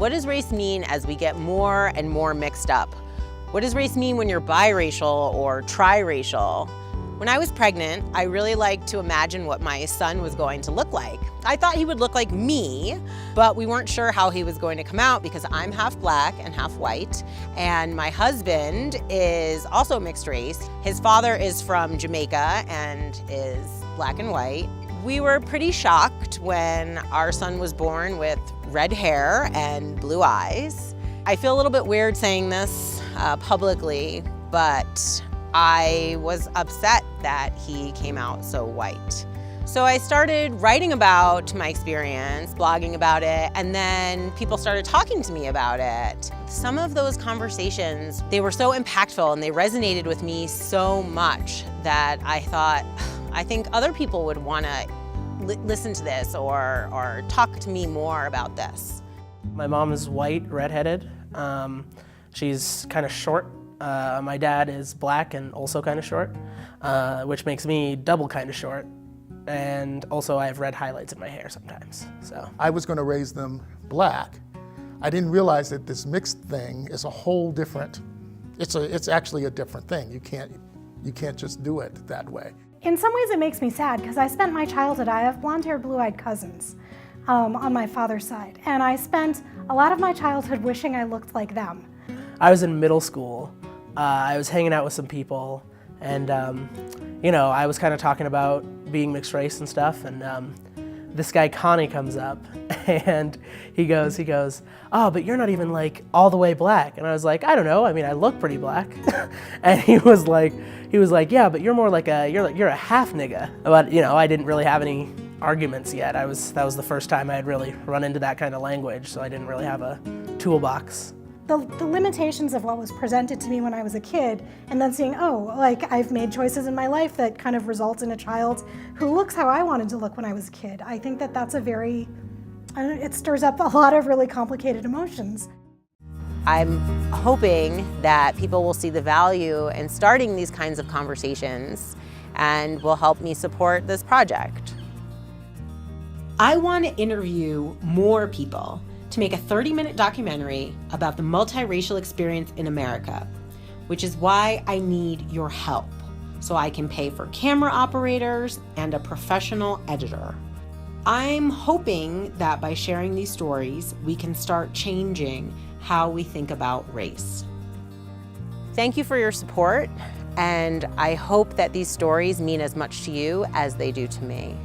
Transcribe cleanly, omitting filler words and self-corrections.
what does race mean as we get more and more mixed up? What does race mean when you're biracial or triracial? When I was pregnant, I really liked to imagine what my son was going to look like. I thought he would look like me, but we weren't sure how he was going to come out because I'm half black and half white, and my husband is also mixed race. His father is from Jamaica and is black and white. We were pretty shocked when our son was born with red hair and blue eyes. I feel a little bit weird saying this publicly, but I was upset that he came out so white. So I started writing about my experience, blogging about it, and then people started talking to me about it. Some of those conversations, they were so impactful and they resonated with me so much that I thought, I think other people would want to listen to this or talk to me more about this. My mom is white, redheaded. She's kind of short. My dad is black and also kind of short, which makes me double kind of short. And also I have red highlights in my hair sometimes, so. I was going to raise them black. I didn't realize that this mixed thing is a whole different, it's actually a different thing. You can't just do it that way. In some ways it makes me sad because I spent my childhood, I have blonde-haired, blue-eyed cousins on my father's side, and I spent a lot of my childhood wishing I looked like them. I was in middle school. I was hanging out with some people, and you know, I was kind of talking about being mixed race and stuff, and this guy Connie comes up, and he goes, "Oh, but you're not even like all the way black." And I was like, "I don't know. I mean, I look pretty black." And he was like, "Yeah, but you're more like you're a half nigga." But you know, I didn't really have any arguments yet. That was the first time I had really run into that kind of language, so I didn't really have a toolbox. The limitations of what was presented to me when I was a kid, and then seeing, oh, like I've made choices in my life that kind of result in a child who looks how I wanted to look when I was a kid. I think that that's it stirs up a lot of really complicated emotions. I'm hoping that people will see the value in starting these kinds of conversations and will help me support this project. I want to interview more people to make a 30-minute documentary about the multiracial experience in America, which is why I need your help, so I can pay for camera operators and a professional editor. I'm hoping that by sharing these stories, we can start changing how we think about race. Thank you for your support, and I hope that these stories mean as much to you as they do to me.